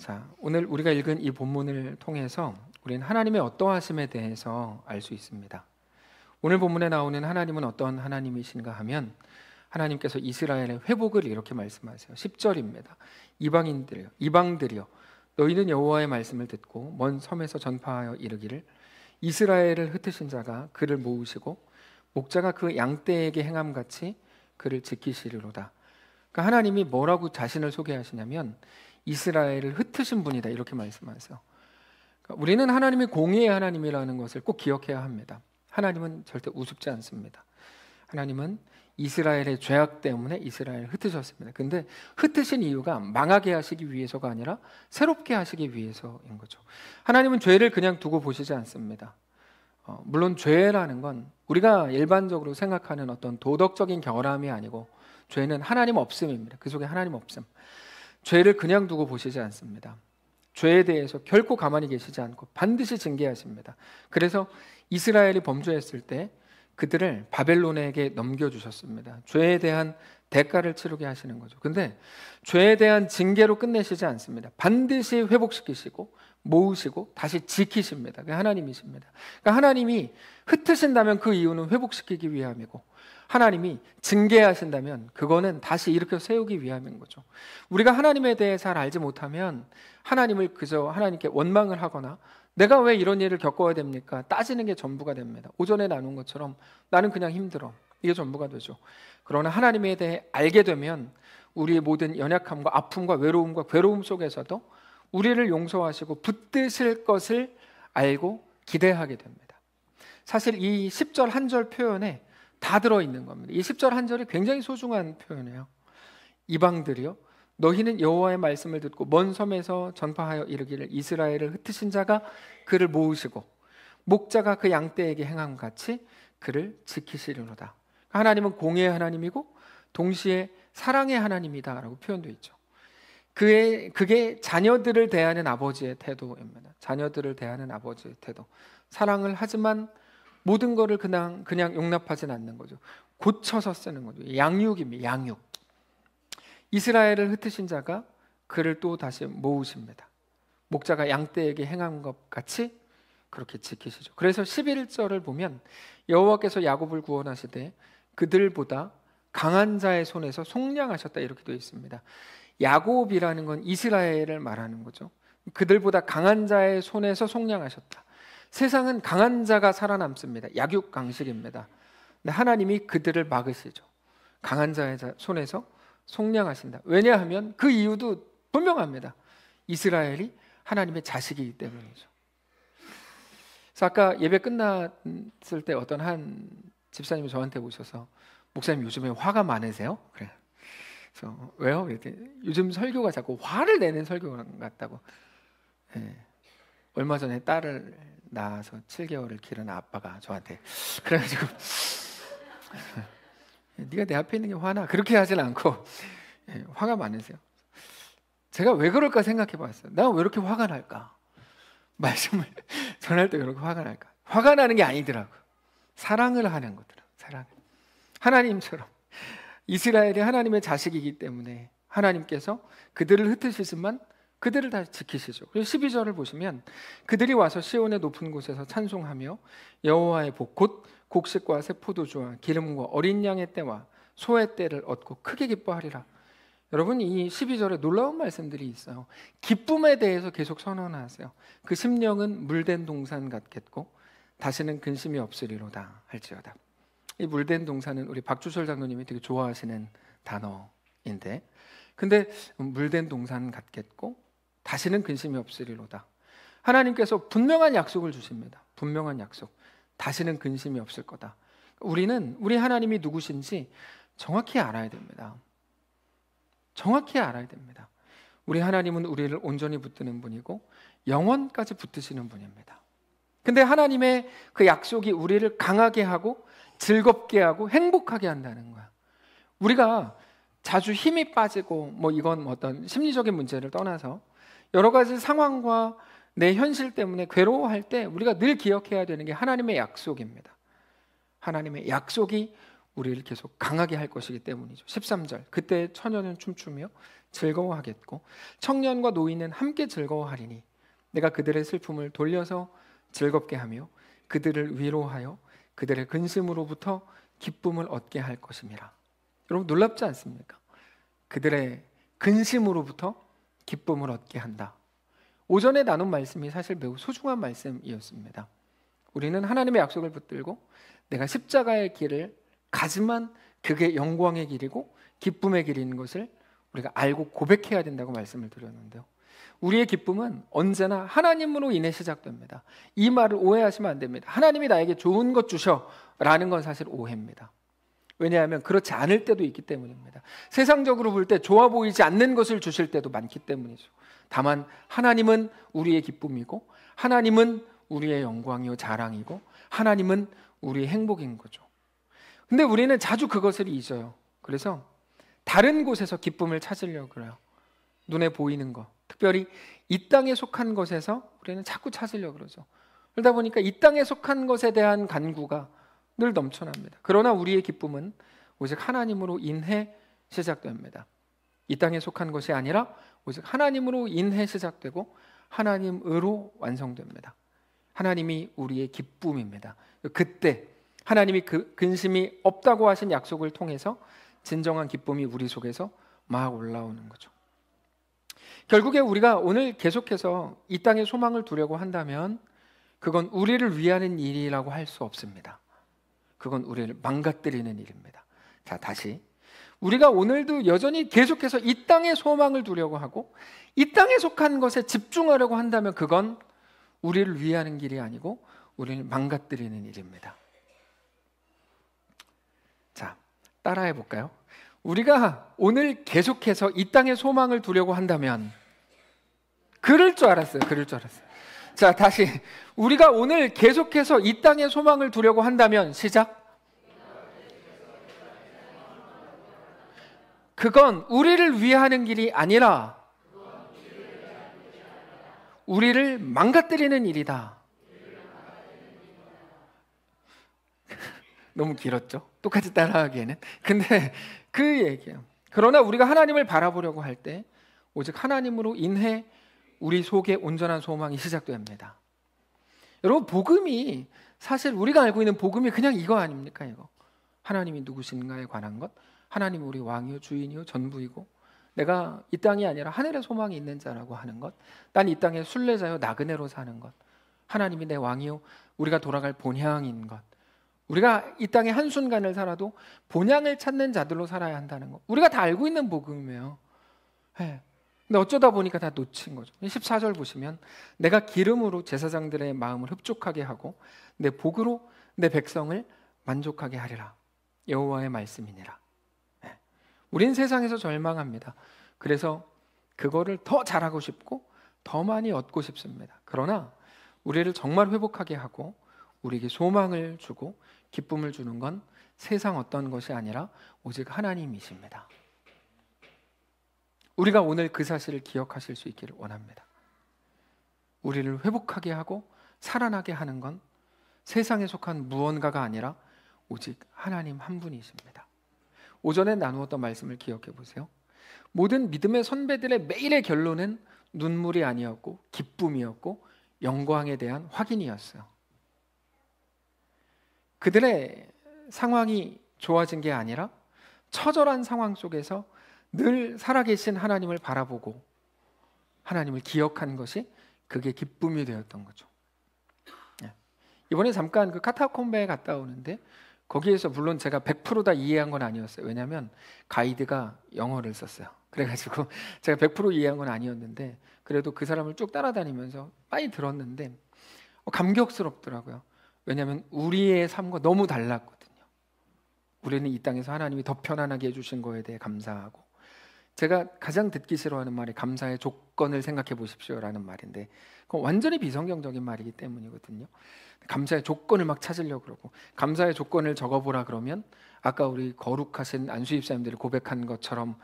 자, 오늘 우리가 읽은 이 본문을 통해서 우리는 하나님의 어떠하심에 대해서 알 수 있습니다. 오늘 본문에 나오는 하나님은 어떤 하나님이신가 하면 하나님께서 이스라엘의 회복을 이렇게 말씀하세요. 10절입니다. 이방들이여 너희는 여호와의 말씀을 듣고 먼 섬에서 전파하여 이르기를 이스라엘을 흩으신 자가 그를 모으시고 목자가 그 양떼에게 행함같이 그를 지키시리로다. 그러니까 하나님이 뭐라고 자신을 소개하시냐면 이스라엘을 흩으신 분이다 이렇게 말씀하세요. 그러니까 우리는 하나님이 공의의 하나님이라는 것을 꼭 기억해야 합니다. 하나님은 절대 우습지 않습니다. 하나님은 이스라엘의 죄악 때문에 이스라엘을 흩으셨습니다. 근데 흩으신 이유가 망하게 하시기 위해서가 아니라 새롭게 하시기 위해서인 거죠. 하나님은 죄를 그냥 두고 보시지 않습니다. 물론 죄라는 건 우리가 일반적으로 생각하는 어떤 도덕적인 결함이 아니고 죄는 하나님 없음입니다. 그 속에 하나님 없음. 죄를 그냥 두고 보시지 않습니다. 죄에 대해서 결코 가만히 계시지 않고 반드시 징계하십니다. 그래서 이스라엘이 범죄했을 때 그들을 바벨론에게 넘겨주셨습니다. 죄에 대한 대가를 치르게 하시는 거죠. 근데 죄에 대한 징계로 끝내시지 않습니다. 반드시 회복시키시고 모으시고 다시 지키십니다. 그게 하나님이십니다. 그러니까 하나님이 흩으신다면 그 이유는 회복시키기 위함이고 하나님이 징계하신다면 그거는 다시 일으켜 세우기 위함인 거죠. 우리가 하나님에 대해 잘 알지 못하면 하나님을 그저 하나님께 원망을 하거나 내가 왜 이런 일을 겪어야 됩니까? 따지는 게 전부가 됩니다. 오전에 나눈 것처럼 나는 그냥 힘들어. 이게 전부가 되죠. 그러나 하나님에 대해 알게 되면 우리의 모든 연약함과 아픔과 외로움과 괴로움 속에서도 우리를 용서하시고 붙드실 것을 알고 기대하게 됩니다. 사실 이 10절 한 절 표현에 다 들어있는 겁니다. 이 10절 한 절이 굉장히 소중한 표현이에요. 이방들이여 너희는 여호와의 말씀을 듣고 먼 섬에서 전파하여 이르기를 이스라엘을 흩으신 자가 그를 모으시고 목자가 그 양떼에게 행함같이 그를 지키시리로다. 하나님은 공의의 하나님이고 동시에 사랑의 하나님이다라고 표현되어 있죠. 그게 자녀들을 대하는 아버지의 태도입니다. 자녀들을 대하는 아버지의 태도. 사랑을 하지만 모든 것을 그냥 용납하진 않는 거죠. 고쳐서 쓰는 거죠. 양육입니다. 양육. 이스라엘을 흩으신 자가 그를 또 다시 모으십니다. 목자가 양떼에게 행한 것 같이 그렇게 지키시죠. 그래서 11절을 보면 여호와께서 야곱을 구원하시되 그들보다 강한 자의 손에서 속량하셨다 이렇게 되어 있습니다. 야곱이라는 건 이스라엘을 말하는 거죠. 그들보다 강한 자의 손에서 속량하셨다. 세상은 강한 자가 살아남습니다. 약육강식입니다. 근데 하나님이 그들을 막으시죠. 강한 자의 손에서 속량하신다. 왜냐하면 그 이유도 분명합니다. 이스라엘이 하나님의 자식이기 때문이죠. 그래서 아까 예배 끝났을 때 어떤 한 집사님이 저한테 오셔서 목사님 요즘에 화가 많으세요? 그래. 그래서 왜요? 이렇게 요즘 설교가 자꾸 화를 내는 설교 같다고. 네. 얼마 전에 딸을 낳아서 7개월을 기른 아빠가 저한테 그래가지고 네가 내 앞에 있는 게 화나? 그렇게 하진 않고 화가 많으세요. 제가 왜 그럴까 생각해 봤어요. 나 왜 이렇게 화가 날까? 말씀을 전할 때 왜 이렇게 화가 날까? 화가 나는 게 아니더라고요. 사랑을 하는 거더라고요. 사랑. 하나님처럼 이스라엘이 하나님의 자식이기 때문에 하나님께서 그들을 흩으시지만 그들을 다 지키시죠. 그래서 12절을 보시면 그들이 와서 시온의 높은 곳에서 찬송하며 여호와의 복 곧 곡식과 새 포도주와 기름과 어린 양의 때와 소의 때를 얻고 크게 기뻐하리라. 여러분 이 12절에 놀라운 말씀들이 있어요. 기쁨에 대해서 계속 선언하세요. 그 심령은 물된 동산 같겠고 다시는 근심이 없으리로다 할지어다. 이 물된 동산은 우리 박주철 장로님이 되게 좋아하시는 단어인데 근데 물된 동산 같겠고 다시는 근심이 없으리로다. 하나님께서 분명한 약속을 주십니다. 분명한 약속. 다시는 근심이 없을 거다. 우리는 우리 하나님이 누구신지 정확히 알아야 됩니다. 정확히 알아야 됩니다. 우리 하나님은 우리를 온전히 붙드는 분이고 영원까지 붙드시는 분입니다. 근데 하나님의 그 약속이 우리를 강하게 하고 즐겁게 하고 행복하게 한다는 거야. 우리가 자주 힘이 빠지고 이건 어떤 심리적인 문제를 떠나서 여러 가지 상황과 내 현실 때문에 괴로워할 때 우리가 늘 기억해야 되는 게 하나님의 약속입니다. 하나님의 약속이 우리를 계속 강하게 할 것이기 때문이죠. 13절, 그때 처녀는 춤추며 즐거워하겠고 청년과 노인은 함께 즐거워하리니 내가 그들의 슬픔을 돌려서 즐겁게 하며 그들을 위로하여 그들의 근심으로부터 기쁨을 얻게 할 것임이라. 여러분 놀랍지 않습니까? 그들의 근심으로부터 기쁨을 얻게 한다. 오전에 나눈 말씀이 사실 매우 소중한 말씀이었습니다. 우리는 하나님의 약속을 붙들고 내가 십자가의 길을 가지만 그게 영광의 길이고 기쁨의 길인 것을 우리가 알고 고백해야 된다고 말씀을 드렸는데요. 우리의 기쁨은 언제나 하나님으로 인해 시작됩니다. 이 말을 오해하시면 안 됩니다. 하나님이 나에게 좋은 것 주셔라는 건 사실 오해입니다. 왜냐하면 그렇지 않을 때도 있기 때문입니다. 세상적으로 볼 때 좋아 보이지 않는 것을 주실 때도 많기 때문이죠. 다만 하나님은 우리의 기쁨이고 하나님은 우리의 영광이요 자랑이고 하나님은 우리의 행복인 거죠. 근데 우리는 자주 그것을 잊어요. 그래서 다른 곳에서 기쁨을 찾으려고 해요. 눈에 보이는 것, 특별히 이 땅에 속한 것에서 우리는 자꾸 찾으려고 그러죠. 그러다 보니까 이 땅에 속한 것에 대한 간구가 늘 넘쳐납니다. 그러나 우리의 기쁨은 오직 하나님으로 인해 시작됩니다. 이 땅에 속한 것이 아니라 오직 하나님으로 인해 시작되고 하나님으로 완성됩니다. 하나님이 우리의 기쁨입니다. 그때 하나님이 그 근심이 없다고 하신 약속을 통해서 진정한 기쁨이 우리 속에서 막 올라오는 거죠. 결국에 우리가 오늘 계속해서 이 땅에 소망을 두려고 한다면 그건 우리를 위하는 일이라고 할 수 없습니다. 그건 우리를 망가뜨리는 일입니다. 자, 다시 우리가 오늘도 여전히 계속해서 이 땅에 소망을 두려고 하고 이 땅에 속한 것에 집중하려고 한다면 그건 우리를 위하는 길이 아니고 우리를 망가뜨리는 일입니다. 자, 따라해 볼까요? 우리가 오늘 계속해서 이 땅에 소망을 두려고 한다면 그럴 줄 알았어요. 자, 다시 우리가 오늘 계속해서 이 땅에 소망을 두려고 한다면 시작. 그건 우리를 위하는 길이 아니라 우리를 망가뜨리는 일이다. 너무 길었죠? 똑같이 따라하기에는. 근데 그 얘기예요. 그러나 우리가 하나님을 바라보려고 할 때 오직 하나님으로 인해 우리 속에 온전한 소망이 시작됩니다. 여러분 복음이 사실 우리가 알고 있는 복음이 그냥 이거 아닙니까? 이거 하나님이 누구신가에 관한 것, 하나님 우리 왕이요 주인이요 전부이고 내가 이 땅이 아니라 하늘에 소망이 있는 자라고 하는 것, 난 이 땅의 순례자요 나그네로 사는 것, 하나님이 내 왕이요 우리가 돌아갈 본향인 것, 우리가 이 땅의 한순간을 살아도 본향을 찾는 자들로 살아야 한다는 것, 우리가 다 알고 있는 복음이에요. 네. 근데 어쩌다 보니까 다 놓친 거죠. 14절 보시면 내가 기름으로 제사장들의 마음을 흡족하게 하고 내 복으로 내 백성을 만족하게 하리라. 여호와의 말씀이니라. 네. 우린 세상에서 절망합니다. 그래서 그거를 더 잘하고 싶고 더 많이 얻고 싶습니다. 그러나 우리를 정말 회복하게 하고 우리에게 소망을 주고 기쁨을 주는 건 세상 어떤 것이 아니라 오직 하나님이십니다. 우리가 오늘 그 사실을 기억하실 수 있기를 원합니다. 우리를 회복하게 하고 살아나게 하는 건 세상에 속한 무언가가 아니라 오직 하나님 한 분이십니다. 오전에 나누었던 말씀을 기억해 보세요. 모든 믿음의 선배들의 매일의 결론은 눈물이 아니었고 기쁨이었고 영광에 대한 확인이었어요. 그들의 상황이 좋아진 게 아니라 처절한 상황 속에서 늘 살아계신 하나님을 바라보고 하나님을 기억한 것이 그게 기쁨이 되었던 거죠. 이번에 잠깐 그 카타콤베에 갔다 오는데 거기에서 물론 제가 100% 다 이해한 건 아니었어요. 왜냐하면 가이드가 영어를 썼어요. 그래가지고 제가 100% 이해한 건 아니었는데 그래도 그 사람을 쭉 따라다니면서 많이 들었는데 감격스럽더라고요. 왜냐하면 우리의 삶과 너무 달랐거든요. 우리는 이 땅에서 하나님이 더 편안하게 해주신 거에 대해 감사하고, 제가 가장 듣기 싫어하는 말이 감사의 조건을 생각해 보십시오라는 말인데 그건 완전히 비성경적인 말이기 때문이거든요. 감사의 조건을 막 찾으려고 그러고, 감사의 조건을 적어보라 그러면 아까 우리 거룩하신 안수 집사님들이 고백한 것처럼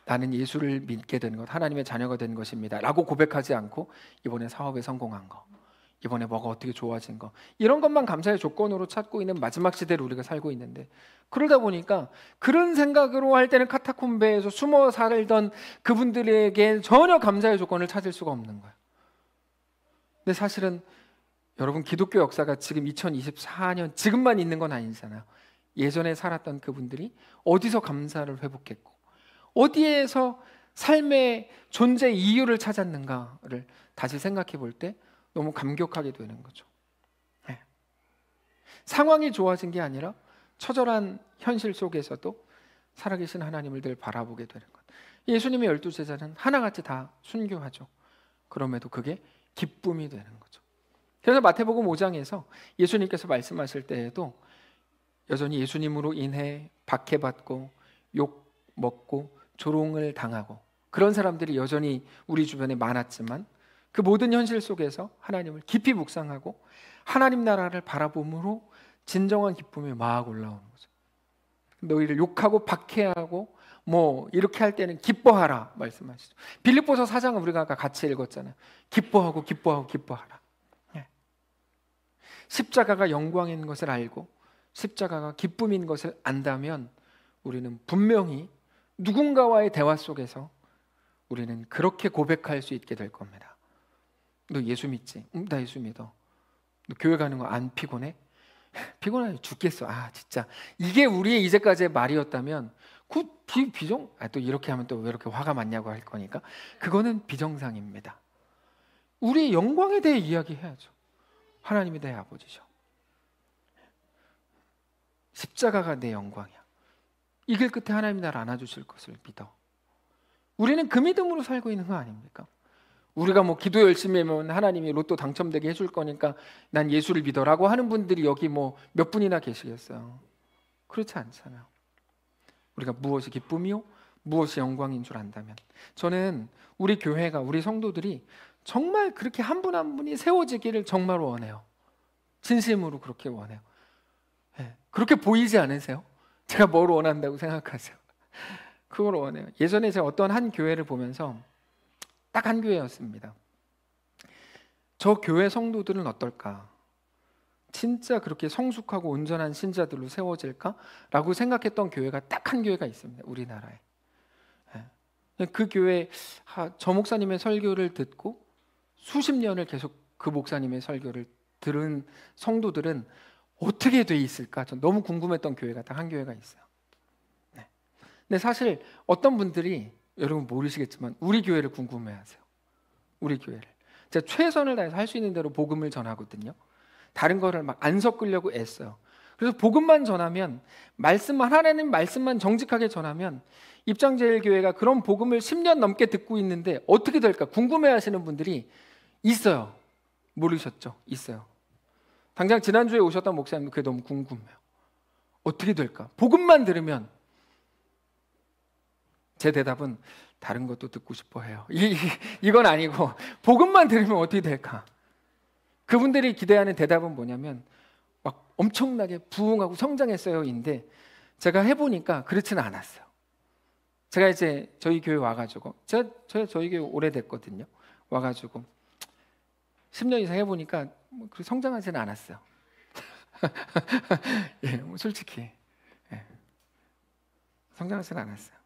나는 예수를 믿게 된 것, 하나님의 자녀가 된 것입니다 라고 고백하지 않고 이번에 사업에 성공한 거, 이번에 뭐가 어떻게 좋아진 거, 이런 것만 감사의 조건으로 찾고 있는 마지막 시대를 우리가 살고 있는데, 그러다 보니까 그런 생각으로 할 때는 카타콤베에서 숨어 살던 그분들에게 전혀 감사의 조건을 찾을 수가 없는 거예요. 근데 사실은 여러분, 기독교 역사가 지금 2024년 지금만 있는 건 아니잖아요. 예전에 살았던 그분들이 어디서 감사를 회복했고 어디에서 삶의 존재 이유를 찾았는가를 다시 생각해 볼 때 너무 감격하게 되는 거죠. 네. 상황이 좋아진 게 아니라 처절한 현실 속에서도 살아계신 하나님을 늘 바라보게 되는 것. 예수님의 12제자는 하나같이 다 순교하죠. 그럼에도 그게 기쁨이 되는 거죠. 그래서 마태복음 5장에서 예수님께서 말씀하실 때에도 여전히 예수님으로 인해 박해받고 욕 먹고 조롱을 당하고 그런 사람들이 여전히 우리 주변에 많았지만, 그 모든 현실 속에서 하나님을 깊이 묵상하고 하나님 나라를 바라봄으로 진정한 기쁨이 막 올라오는 거죠. 너희를 욕하고 박해하고 뭐 이렇게 할 때는 기뻐하라 말씀하시죠. 빌립보서 4장은 우리가 아까 같이 읽었잖아요. 기뻐하고 기뻐하고 기뻐하라. 십자가가 영광인 것을 알고 십자가가 기쁨인 것을 안다면 우리는 분명히 누군가와의 대화 속에서 우리는 그렇게 고백할 수 있게 될 겁니다. 너 예수 믿지? 나 예수 믿어. 너 교회 가는 거 안 피곤해? 피곤해 죽겠어. 진짜 이게 우리의 이제까지의 말이었다면 그 비정? 또 이렇게 하면 또 왜 이렇게 화가 많냐고 할 거니까 그거는 비정상입니다. 우리의 영광에 대해 이야기해야죠. 하나님이 내 아버지죠. 십자가가 내 영광이야. 이 길 끝에 하나님이 나를 안아주실 것을 믿어. 우리는 그 믿음으로 살고 있는 거 아닙니까? 우리가 뭐 기도 열심히 하면 하나님이 로또 당첨되게 해줄 거니까 난 예수를 믿어라고 하는 분들이 여기 뭐 몇 분이나 계시겠어요? 그렇지 않잖아요. 우리가 무엇이 기쁨이요? 무엇이 영광인 줄 안다면, 저는 우리 교회가, 우리 성도들이 정말 그렇게 한 분 한 분이 세워지기를 정말 원해요. 진심으로 그렇게 원해요. 그렇게 보이지 않으세요? 제가 뭘 원한다고 생각하세요? 그걸 원해요. 예전에 제가 어떤 한 교회를 보면서 딱 한 교회였습니다. 저 교회 성도들은 어떨까? 진짜 그렇게 성숙하고 온전한 신자들로 세워질까라고 생각했던 교회가 딱 한 교회가 있습니다. 우리나라에. 그 교회 저 목사님의 설교를 듣고 수십 년을 계속 그 목사님의 설교를 들은 성도들은 어떻게 돼 있을까? 전 너무 궁금했던 교회가 딱 한 교회가 있어요. 근데 사실 어떤 분들이 여러분 모르시겠지만 우리 교회를 궁금해하세요. 우리 교회를. 제가 최선을 다해서 할 수 있는 대로 복음을 전하거든요. 다른 거를 막 안 섞으려고 애써요. 그래서 복음만 전하면, 말씀만, 하나님 말씀만 정직하게 전하면 입장제일교회가 그런 복음을 10년 넘게 듣고 있는데 어떻게 될까 궁금해하시는 분들이 있어요. 모르셨죠? 있어요. 당장 지난주에 오셨던 목사님도 그게 너무 궁금해요. 어떻게 될까? 복음만 들으면. 제 대답은 다른 것도 듣고 싶어 해요. 이건 아니고 복음만 들으면 어떻게 될까? 그분들이 기대하는 대답은 뭐냐면 막 엄청나게 부흥하고 성장했어요인데, 제가 해보니까 그렇지는 않았어요. 제가 이제 저희 교회 와가지고 저희 교회 오래됐거든요. 와가지고 10년 이상 해보니까 그렇게 성장하지는 않았어요. 솔직히 성장하지는 않았어요.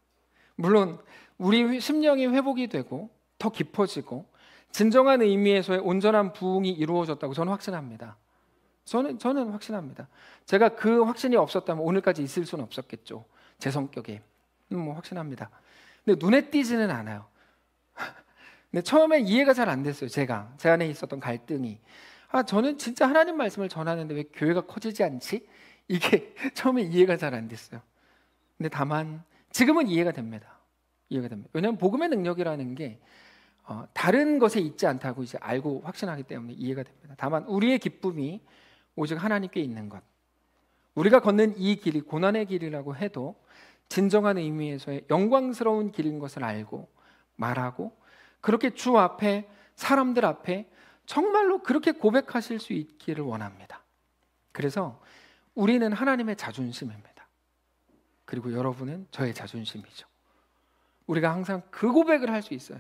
물론 우리 심령이 회복이 되고 더 깊어지고 진정한 의미에서의 온전한 부흥이 이루어졌다고 저는 확신합니다. 저는 확신합니다. 제가 그 확신이 없었다면 오늘까지 있을 수는 없었겠죠. 제 성격에 뭐 확신합니다. 근데 눈에 띄지는 않아요. 근데 처음에 이해가 잘 안 됐어요. 제 안에 있었던 갈등이. 저는 진짜 하나님 말씀을 전하는데 왜 교회가 커지지 않지? 이게 처음에 이해가 잘 안 됐어요. 근데 다만 지금은 이해가 됩니다. 이해가 됩니다. 왜냐하면 복음의 능력이라는 게 다른 것에 있지 않다고 이제 알고 확신하기 때문에 이해가 됩니다. 다만 우리의 기쁨이 오직 하나님께 있는 것. 우리가 걷는 이 길이 고난의 길이라고 해도 진정한 의미에서의 영광스러운 길인 것을 알고 말하고, 그렇게 주 앞에, 사람들 앞에 정말로 그렇게 고백하실 수 있기를 원합니다. 그래서 우리는 하나님의 자존심입니다. 그리고 여러분은 저의 자존심이죠. 우리가 항상 그 고백을 할 수 있어요.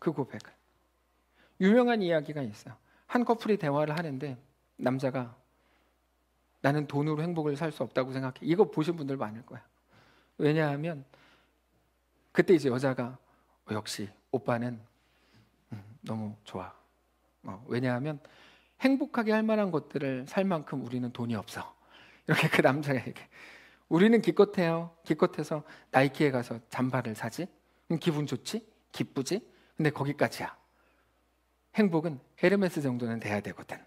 그 고백을. 유명한 이야기가 있어요. 한 커플이 대화를 하는데 남자가 나는 돈으로 행복을 살 수 없다고 생각해. 이거 보신 분들 많을 거야. 왜냐하면 그때 이제 여자가 역시 오빠는 너무 좋아. 왜냐하면 행복하게 할 만한 것들을 살 만큼 우리는 돈이 없어. 이렇게 그 남자가 얘기해. 우리는 기껏해요. 기껏해서 나이키에 가서 잠바를 사지. 그럼 기분 좋지? 기쁘지? 근데 거기까지야. 행복은 헤르메스 정도는 돼야 되거든.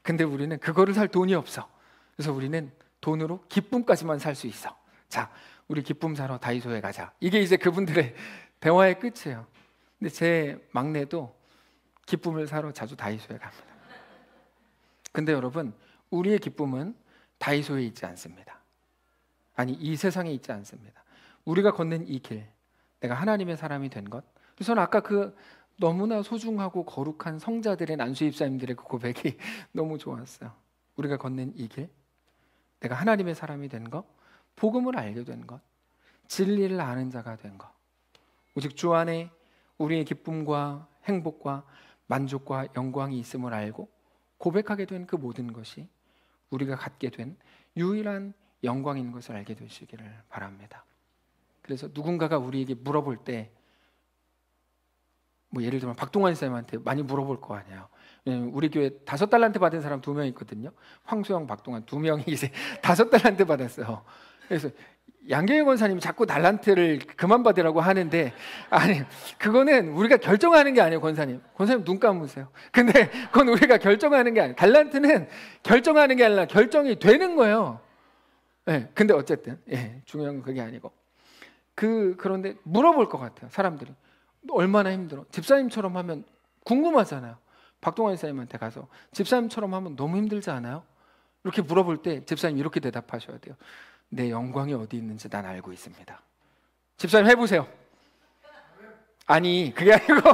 근데 우리는 그거를 살 돈이 없어. 그래서 우리는 돈으로 기쁨까지만 살 수 있어. 자, 우리 기쁨 사러 다이소에 가자. 이게 이제 그분들의 대화의 끝이에요. 근데 제 막내도 기쁨을 사러 자주 다이소에 갑니다. 근데 여러분, 우리의 기쁨은 다이소에 있지 않습니다. 아니, 이 세상에 있지 않습니다. 우리가 걷는 이 길, 내가 하나님의 사람이 된 것. 그래서 저는 아까 그 너무나 소중하고 거룩한 성자들의 난수 입사님들의 그 고백이 너무 좋았어요. 우리가 걷는 이 길, 내가 하나님의 사람이 된 것, 복음을 알게 된 것, 진리를 아는 자가 된 것, 오직 주 안에 우리의 기쁨과 행복과 만족과 영광이 있음을 알고 고백하게 된 그 모든 것이 우리가 갖게 된 유일한 영광인 것을 알게 되시기를 바랍니다. 그래서 누군가가 우리에게 물어볼 때, 뭐 예를 들면 박동환 쌤한테 많이 물어볼 거 아니에요. 우리 교회 5달란트 받은 사람 2명 있거든요. 황소영, 박동환 2명이 이제 5달란트 받았어요. 그래서 양경희 권사님이 자꾸 달란트를 그만 받으라고 하는데, 아니, 그거는 우리가 결정하는 게 아니에요. 권사님 눈 감으세요. 근데 그건 우리가 결정하는 게 아니에요. 달란트는 결정하는 게 아니라 결정이 되는 거예요. 네, 근데 어쨌든 중요한 건 그게 아니고, 그런데 물어볼 것 같아요. 사람들이 얼마나 힘들어. 집사님처럼 하면 궁금하잖아요. 박동환 집사님한테 가서 집사님처럼 하면 너무 힘들지 않아요? 이렇게 물어볼 때 집사님 이렇게 대답하셔야 돼요. 내 영광이 어디 있는지 난 알고 있습니다. 집사님 해보세요. 아니, 그게 아니고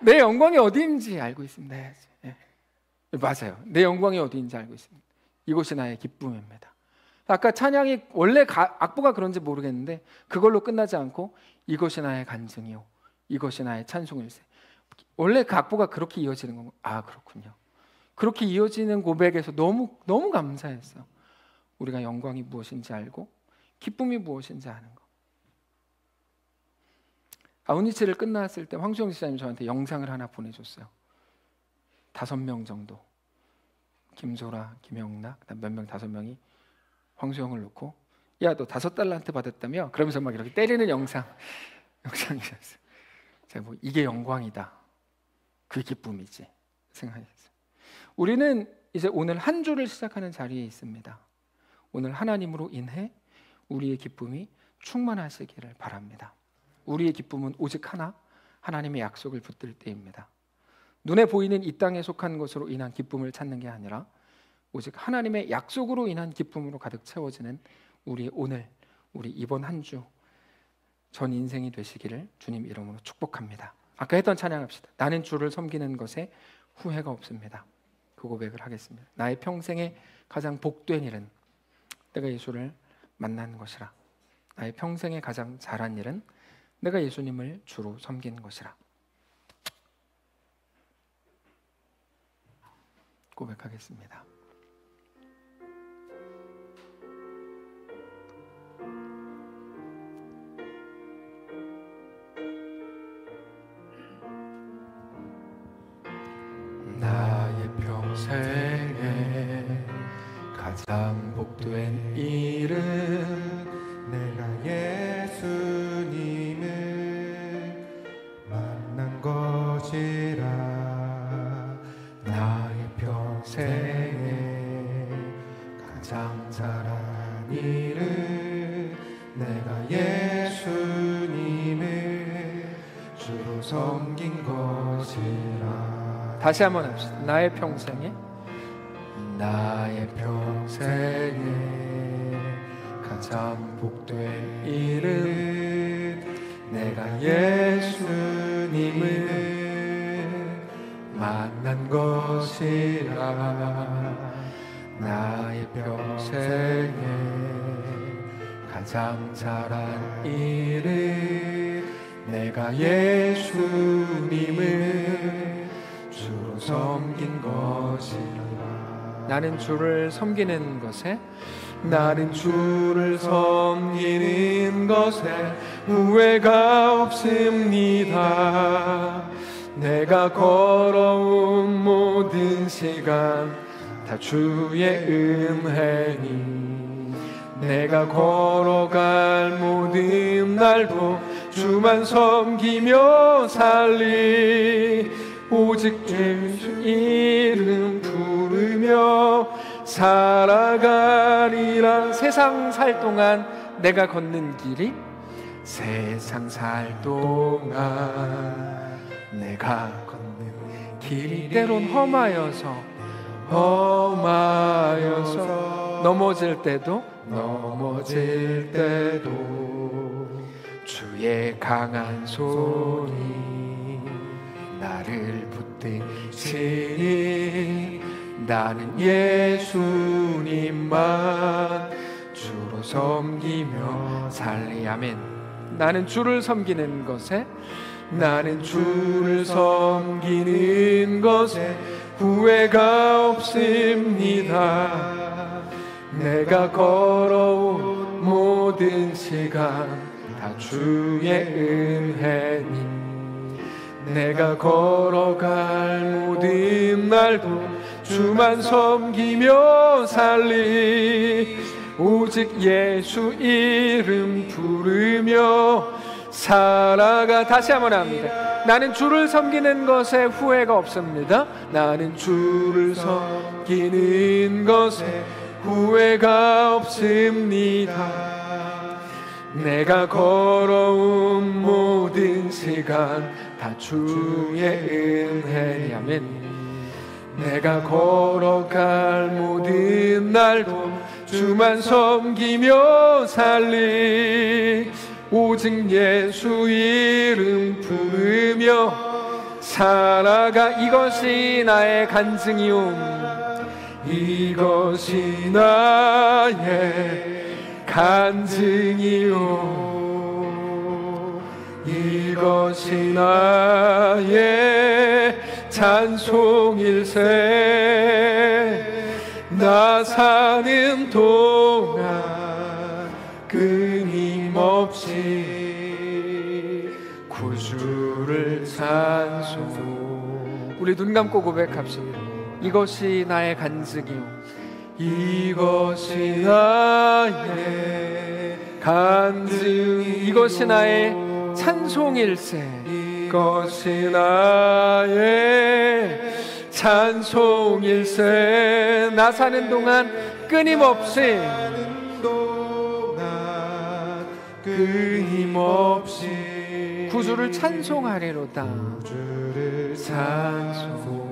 내 영광이 어디 있는지 알고 있습니다. 네. 맞아요. 내 영광이 어디 있는지 알고 있습니다. 이것이 나의 기쁨입니다. 아까 찬양이 원래 악보가 그런지 모르겠는데 그걸로 끝나지 않고 이것이 나의 간증이요, 이것이 나의 찬송일세. 원래 그 악보가 그렇게 이어지는 건가요? 아, 그렇군요. 그렇게 이어지는 고백에서 너무 감사했어요. 우리가 영광이 무엇인지 알고 기쁨이 무엇인지 아는 거. 아우니치를 끝났을 때 황수영 지사님이 저한테 영상을 하나 보내줬어요. 5명 정도, 김소라, 김영락, 그다음 몇 명, 5명이 황수영을 놓고, 야, 너 5달란트 받았다며? 그러면서 막 이렇게 때리는 영상이었어요. 제가 뭐 이게 영광이다, 그 기쁨이지 생각했어요. 우리는 이제 오늘 한 주를 시작하는 자리에 있습니다. 오늘 하나님으로 인해 우리의 기쁨이 충만하시기를 바랍니다. 우리의 기쁨은 오직 하나, 하나님의 약속을 붙들 때입니다. 눈에 보이는 이 땅에 속한 것으로 인한 기쁨을 찾는 게 아니라 오직 하나님의 약속으로 인한 기쁨으로 가득 채워지는 우리 오늘, 우리 이번 한 주 전 인생이 되시기를 주님 이름으로 축복합니다. 아까 했던 찬양합시다. 나는 주를 섬기는 것에 후회가 없습니다. 그 고백을 하겠습니다. 나의 평생에 가장 복된 일은 내가 예수를 만난 것이라. 나의 평생에 가장 잘한 일은 내가 예수님을 주로 섬긴 것이라. 고백하겠습니다. 나의 평생에 가장 복된 일은 내가 예수님을 만난 것이라. 나의 평생에 가장 잘한 일은 내가 예수님을 주로 섬긴 것이라. 다시 한번 합시다. 나의 평생에 가장 복된 일은 내가 예수님을 만난 것이라. 나의 평생에 가장 잘한 일은 내가 예수님을 주로 섬긴 것이라. 나는 주를 섬기는 것에 나는 주를 섬기는 것에 후회가 없습니다. 내가 걸어온 모든 시간 다 주의 은혜니 내가 걸어갈 모든 날도 주만 섬기며 살리 오직 예수 이름 부르며 살아가리라. 세상 살 동안 내가 걷는 길이 세상 살 동안 내가 걷는 길이 때론 험하여서 넘어질 때도 주의 강한 손이 나를 붙드시니 나는 예수님만 주로 섬기며 살리. 아멘. 나는 주를 섬기는 것에 나는 주를 섬기는 것에 후회가 없습니다. 내가 걸어온 모든 시간 다 주의 은혜니 내가 걸어갈 모든 날도 주만 섬기며 살리 오직 예수 이름 부르며 살아가. 다시 한번 합니다. 나는 주를 섬기는 것에 후회가 없습니다. 나는 주를 섬기는 것에 후회가 없습니다. 내가 걸어온 모든 시간 다 주의 은혜니. 아멘. 내가 걸어갈 모든 날도 주만 섬기며 살리 오직 예수 이름 부르며 살아가. 이것이 나의 간증이요 이것이 나의 간증이요 이것이 나의 찬송일세. 나 사는 동안 끊임없이 구주를 찬송. 우리 눈 감고 고백합시다. 이것이 나의 간증이요 이것이 나의 간증 이것이 나의 찬송일세. 이것이 나의 찬송일세. 나 사는 동안 끊임없이 구주를 찬송하리로다. 주를 찬송하리로다.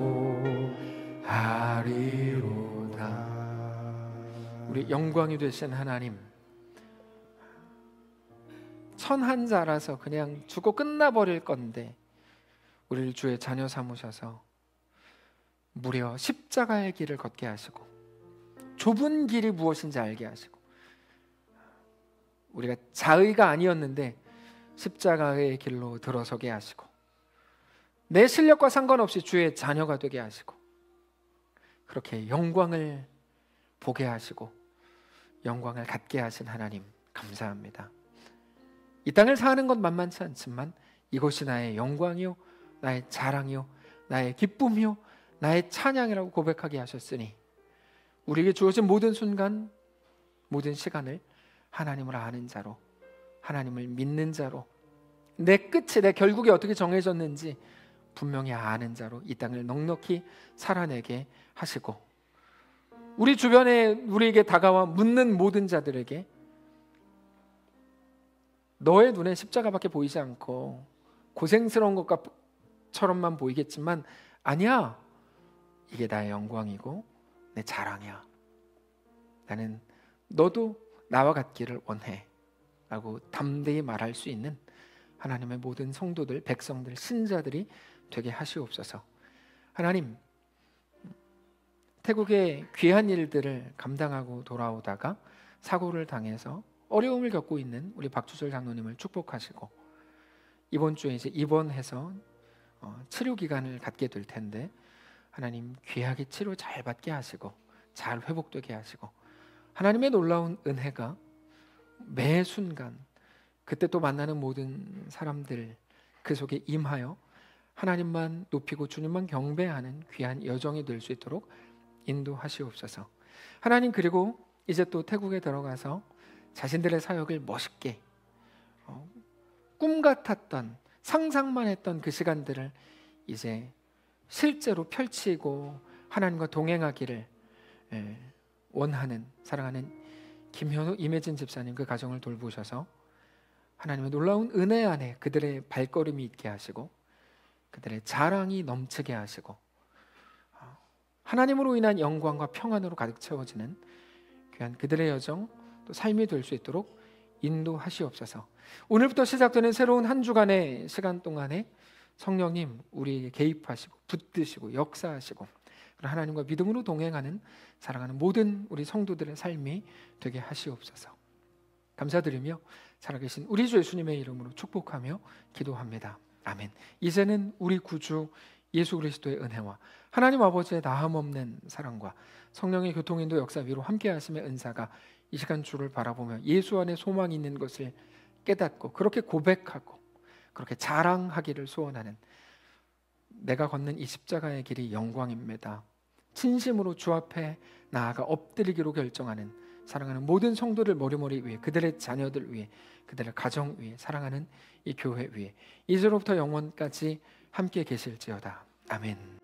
우리 영광이 되신 하나님, 선한 자라서 그냥 죽고 끝나버릴 건데 우리를 주의 자녀 삼으셔서 무려 십자가의 길을 걷게 하시고 좁은 길이 무엇인지 알게 하시고 우리가 자의가 아니었는데 십자가의 길로 들어서게 하시고 내 실력과 상관없이 주의 자녀가 되게 하시고 그렇게 영광을 보게 하시고 영광을 갖게 하신 하나님 감사합니다. 이 땅을 사는 건 만만치 않지만 이것이 나의 영광이요 나의 자랑이요 나의 기쁨이요 나의 찬양이라고 고백하게 하셨으니 우리에게 주어진 모든 순간 모든 시간을 하나님을 아는 자로 하나님을 믿는 자로 내 끝이 내 결국이 어떻게 정해졌는지 분명히 아는 자로 이 땅을 넉넉히 살아내게 하시고 우리 주변에 우리에게 다가와 묻는 모든 자들에게 너의 눈에 십자가밖에 보이지 않고 고생스러운 것처럼만 보이겠지만 아니야, 이게 나의 영광이고 내 자랑이야. 나는 너도 나와 같기를 원해 라고 담대히 말할 수 있는 하나님의 모든 성도들, 백성들, 신자들이 되게 하시옵소서. 하나님, 태국의 귀한 일들을 감당하고 돌아오다가 사고를 당해서 어려움을 겪고 있는 우리 박주철 장로님을 축복하시고 이번 주에 이제 입원해서 치료 기간을 갖게 될 텐데 하나님 귀하게 치료 잘 받게 하시고 잘 회복되게 하시고 하나님의 놀라운 은혜가 매 순간 그때 또 만나는 모든 사람들 그 속에 임하여 하나님만 높이고 주님만 경배하는 귀한 여정이 될 수 있도록 인도하시옵소서. 하나님, 그리고 이제 또 태국에 들어가서 자신들의 사역을 멋있게 꿈 같았던 상상만 했던 그 시간들을 이제 실제로 펼치고 하나님과 동행하기를 원하는 사랑하는 김현우 임혜진 집사님 그 가정을 돌보셔서 하나님의 놀라운 은혜 안에 그들의 발걸음이 있게 하시고 그들의 자랑이 넘치게 하시고 하나님으로 인한 영광과 평안으로 가득 채워지는 귀한 그들의 여정 또 삶이 될 수 있도록 인도하시옵소서. 오늘부터 시작되는 새로운 한 주간의 시간 동안에 성령님 우리에게 개입하시고 붙드시고 역사하시고 하나님과 믿음으로 동행하는 사랑하는 모든 우리 성도들의 삶이 되게 하시옵소서. 감사드리며 살아계신 우리 주 예수님의 이름으로 축복하며 기도합니다. 아멘. 이제는 우리 구주 예수 그리스도의 은혜와 하나님 아버지의 다함없는 사랑과 성령의 교통인도 역사 위로 함께 하심의 은사가 이 시간 주를 바라보며 예수 안에 소망이 있는 것을 깨닫고 그렇게 고백하고 그렇게 자랑하기를 소원하는 내가 걷는 이 십자가의 길이 영광입니다. 진심으로 주 앞에 나아가 엎드리기로 결정하는 사랑하는 모든 성도들 머리머리 위에 그들의 자녀들 위에 그들의 가정 위에 사랑하는 이 교회 위에 이제로부터 영원까지 함께 계실지어다. 아멘.